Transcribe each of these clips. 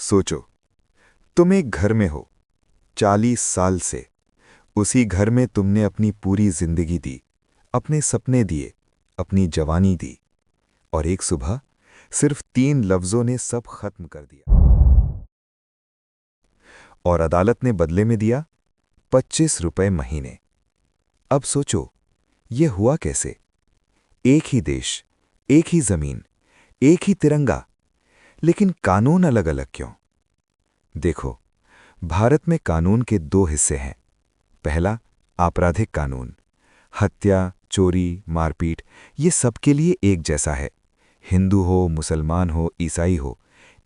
सोचो, तुम एक घर में हो 40 साल से। उसी घर में तुमने अपनी पूरी जिंदगी दी, अपने सपने दिए, अपनी जवानी दी, और एक सुबह सिर्फ 3 लफ्जों ने सब खत्म कर दिया। और अदालत ने बदले में दिया 25 रुपए महीने। अब सोचो, ये हुआ कैसे? एक ही देश, एक ही जमीन, एक ही तिरंगा, लेकिन कानून अलग अलग क्यों? देखो, भारत में कानून के 2 हिस्से हैं। पहला, आपराधिक कानून। हत्या, चोरी, मारपीट, ये सबके लिए एक जैसा है। हिंदू हो, मुसलमान हो, ईसाई हो,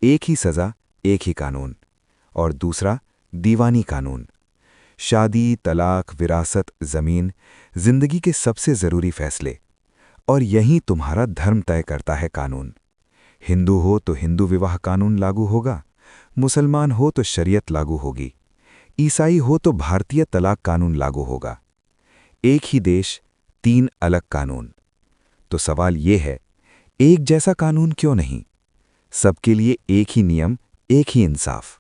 एक ही सजा, एक ही कानून। और दूसरा, दीवानी कानून। शादी, तलाक, विरासत, जमीन, जिंदगी के सबसे जरूरी फैसले। और यही तुम्हारा धर्म तय करता है कानून। हिंदू हो तो हिंदू विवाह कानून लागू होगा, मुसलमान हो तो शरीयत लागू होगी, ईसाई हो तो भारतीय तलाक कानून लागू होगा। एक ही देश, 3 अलग कानून। तो सवाल ये है, एक जैसा कानून क्यों नहीं? सबके लिए एक ही नियम, एक ही इंसाफ।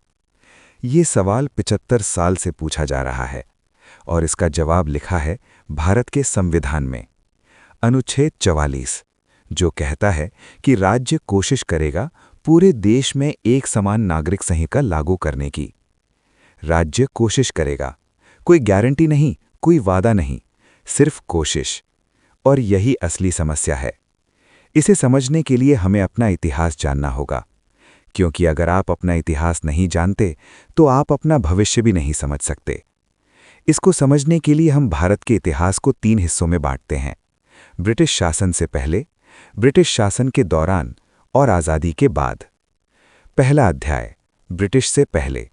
ये सवाल 75 साल से पूछा जा रहा है, और इसका जवाब लिखा है भारत के संविधान में। अनुच्छेद 44, जो कहता है कि राज्य कोशिश करेगा पूरे देश में एक समान नागरिक संहिता लागू करने की। राज्य कोशिश करेगा, कोई गारंटी नहीं, कोई वादा नहीं, सिर्फ कोशिश। और यही असली समस्या है। इसे समझने के लिए हमें अपना इतिहास जानना होगा, क्योंकि अगर आप अपना इतिहास नहीं जानते तो आप अपना भविष्य भी नहीं समझ सकते। इसको समझने के लिए हम भारत के इतिहास को 3 हिस्सों में बांटते हैं: ब्रिटिश शासन से पहले, ब्रिटिश शासन के दौरान और आज़ादी के बाद। पहला अध्याय, ब्रिटिश से पहले।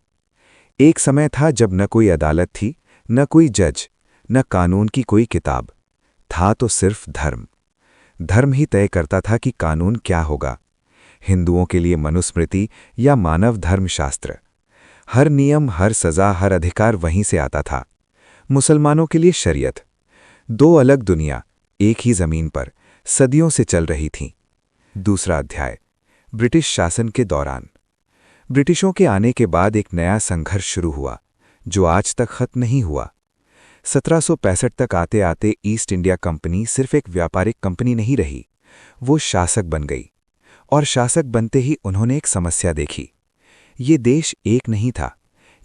एक समय था जब न कोई अदालत थी, न कोई जज, न कानून की कोई किताब। था तो सिर्फ धर्म। धर्म ही तय करता था कि कानून क्या होगा। हिंदुओं के लिए मनुस्मृति या मानव धर्मशास्त्र। हर नियम, हर सजा, हर अधिकार वहीं से आता था। मुसलमानों के लिए शरीयत। 2 अलग दुनिया, एक ही जमीन पर सदियों से चल रही थीं। दूसरा अध्याय, ब्रिटिश शासन के दौरान। ब्रिटिशों के आने के बाद एक नया संघर्ष शुरू हुआ, जो आज तक खत्म नहीं हुआ। 1765 तक आते आते ईस्ट इंडिया कंपनी सिर्फ एक व्यापारिक कंपनी नहीं रही, वो शासक बन गई। और शासक बनते ही उन्होंने एक समस्या देखी। ये देश एक नहीं था,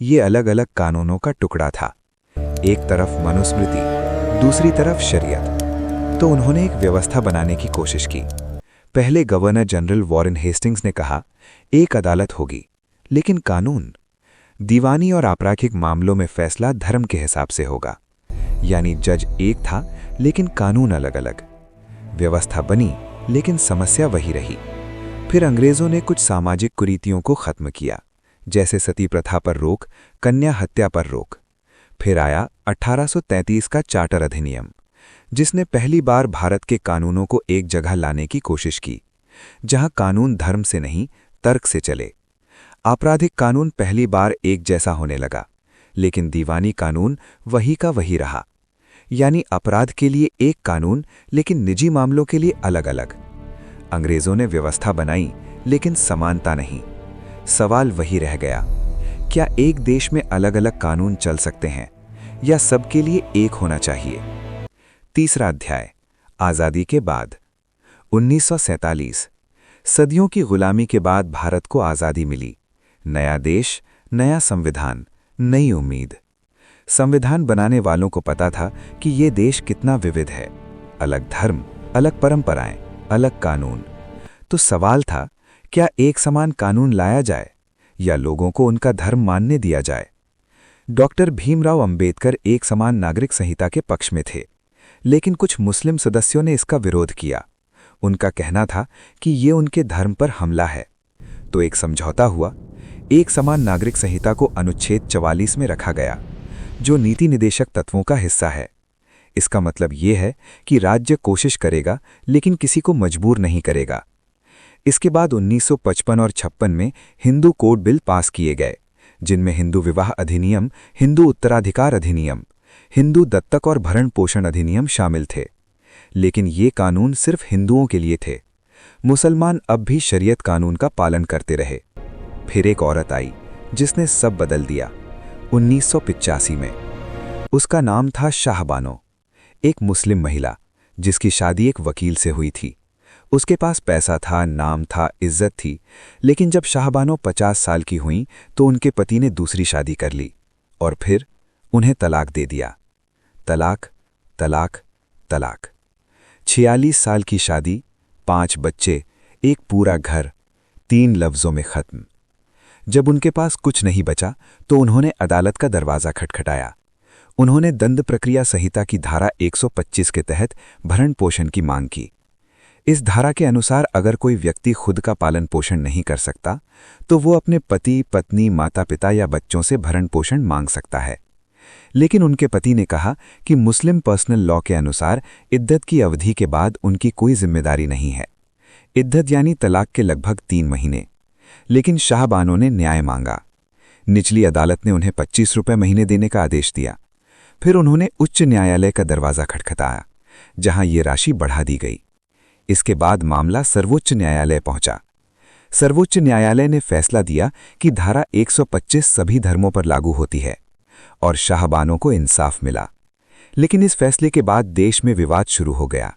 ये अलग अलग कानूनों का टुकड़ा था। एक तरफ मनुस्मृति, दूसरी तरफ शरीयत। तो उन्होंने एक व्यवस्था बनाने की कोशिश की। पहले गवर्नर जनरल वॉरेन हेस्टिंग्स ने कहा, एक अदालत होगी, लेकिन कानून। दीवानी और आपराधिक मामलों में फैसला धर्म के हिसाब से होगा। यानी जज एक था, लेकिन कानून अलग अलग। व्यवस्था बनी, लेकिन समस्या वही रही। फिर अंग्रेजों ने कुछ सामाजिक कुरीतियों को खत्म किया, जैसे सती प्रथा पर रोक, कन्या हत्या पर रोक। फिर आया 1833 का चार्टर अधिनियम, जिसने पहली बार भारत के कानूनों को एक जगह लाने की कोशिश की, जहां कानून धर्म से नहीं, तर्क से चले। आपराधिक कानून पहली बार एक जैसा होने लगा, लेकिन दीवानी कानून वही का वही रहा। यानी अपराध के लिए एक कानून, लेकिन निजी मामलों के लिए अलग अलग। अंग्रेजों ने व्यवस्था बनाई, लेकिन समानता नहीं। सवाल वही रह गया, क्या एक देश में अलग अलग कानून चल सकते हैं, या सबके लिए एक होना चाहिए? तीसरा अध्याय, आज़ादी के बाद। 1947, सदियों की गुलामी के बाद भारत को आज़ादी मिली। नया देश, नया संविधान, नई उम्मीद। संविधान बनाने वालों को पता था कि ये देश कितना विविध है। अलग धर्म, अलग परंपराएं, अलग कानून। तो सवाल था, क्या एक समान कानून लाया जाए, या लोगों को उनका धर्म मानने दिया जाए? डॉक्टर भीमराव अंबेडकर एक समान नागरिक संहिता के पक्ष में थे, लेकिन कुछ मुस्लिम सदस्यों ने इसका विरोध किया। उनका कहना था कि ये उनके धर्म पर हमला है। तो एक समझौता हुआ। एक समान नागरिक संहिता को अनुच्छेद 44 में रखा गया, जो नीति निदेशक तत्वों का हिस्सा है। इसका मतलब ये है कि राज्य कोशिश करेगा, लेकिन किसी को मजबूर नहीं करेगा। इसके बाद 1955 और 56 में हिंदू कोड बिल पास किए गए, जिनमें हिंदू विवाह अधिनियम, हिंदू उत्तराधिकार अधिनियम, हिंदू दत्तक और भरण पोषण अधिनियम शामिल थे। लेकिन ये कानून सिर्फ हिंदुओं के लिए थे। मुसलमान अब भी शरीयत कानून का पालन करते रहे। फिर एक औरत आई जिसने सब बदल दिया। 1985 में उसका नाम था शाहबानो, एक मुस्लिम महिला जिसकी शादी एक वकील से हुई थी। उसके पास पैसा था, नाम था, इज्जत थी। लेकिन जब शाहबानो 50 साल की हुईं तो उनके पति ने दूसरी शादी कर ली और फिर उन्हें तलाक दे दिया। तलाक, तलाक, तलाक। 46 साल की शादी, 5 बच्चे, एक पूरा घर, 3 लफ्जों में खत्म। जब उनके पास कुछ नहीं बचा तो उन्होंने अदालत का दरवाज़ा खटखटाया। उन्होंने दंड प्रक्रिया संहिता की धारा 125 के तहत भरण पोषण की मांग की। इस धारा के अनुसार अगर कोई व्यक्ति खुद का पालन पोषण नहीं कर सकता तो वो अपने पति, पत्नी, माता पिता या बच्चों से भरण पोषण मांग सकता है। लेकिन उनके पति ने कहा कि मुस्लिम पर्सनल लॉ के अनुसार इद्दत की अवधि के बाद उनकी कोई जिम्मेदारी नहीं है। इद्दत यानी तलाक के लगभग 3 महीने। लेकिन शाहबानो ने न्याय मांगा। निचली अदालत ने उन्हें 25 रुपये महीने देने का आदेश दिया। फिर उन्होंने उच्च न्यायालय का दरवाज़ा खटखटाया, जहां ये राशि बढ़ा दी गई। इसके बाद मामला सर्वोच्च न्यायालय पहुंचा। सर्वोच्च न्यायालय ने फैसला दिया कि धारा 125 सभी धर्मों पर लागू होती है और शाहबानो को इंसाफ मिला। लेकिन इस फैसले के बाद देश में विवाद शुरू हो गया।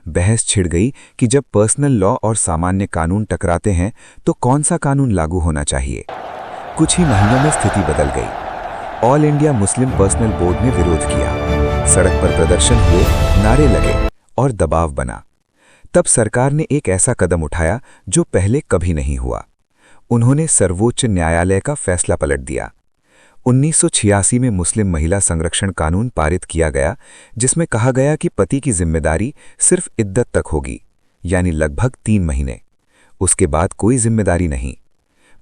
बहस छिड़ गई कि जब पर्सनल लॉ और सामान्य कानून टकराते हैं तो कौन सा कानून लागू होना चाहिए। कुछ ही महीनों में स्थिति बदल गई। All India Muslim personal board ने विरोध किया। सड़क पर प्रदर्शन हुए, नारे लगे और दबाव बना। तब सरकार ने एक ऐसा कदम उठाया जो पहले कभी नहीं हुआ। उन्होंने सर्वोच्च न्यायालय का फैसला पलट दिया। 1986 में मुस्लिम महिला संरक्षण कानून पारित किया गया, जिसमें कहा गया कि पति की जिम्मेदारी सिर्फ इद्दत तक होगी, यानी लगभग 3 महीने। उसके बाद कोई जिम्मेदारी नहीं।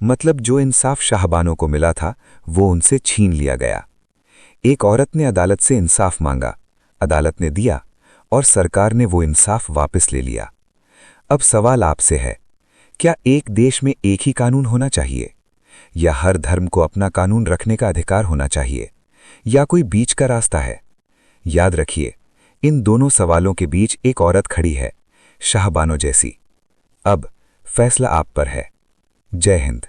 मतलब जो इंसाफ शाहबानो को मिला था वो उनसे छीन लिया गया। एक औरत ने अदालत से इंसाफ मांगा, अदालत ने दिया और सरकार ने वो इंसाफ वापस ले लिया। अब सवाल आपसे है, क्या एक देश में एक ही कानून होना चाहिए या हर धर्म को अपना कानून रखने का अधिकार होना चाहिए, या कोई बीच का रास्ता है? याद रखिए, इन दोनों सवालों के बीच एक औरत खड़ी है, शाहबानो जैसी। अब फैसला आप पर है। जय हिंद।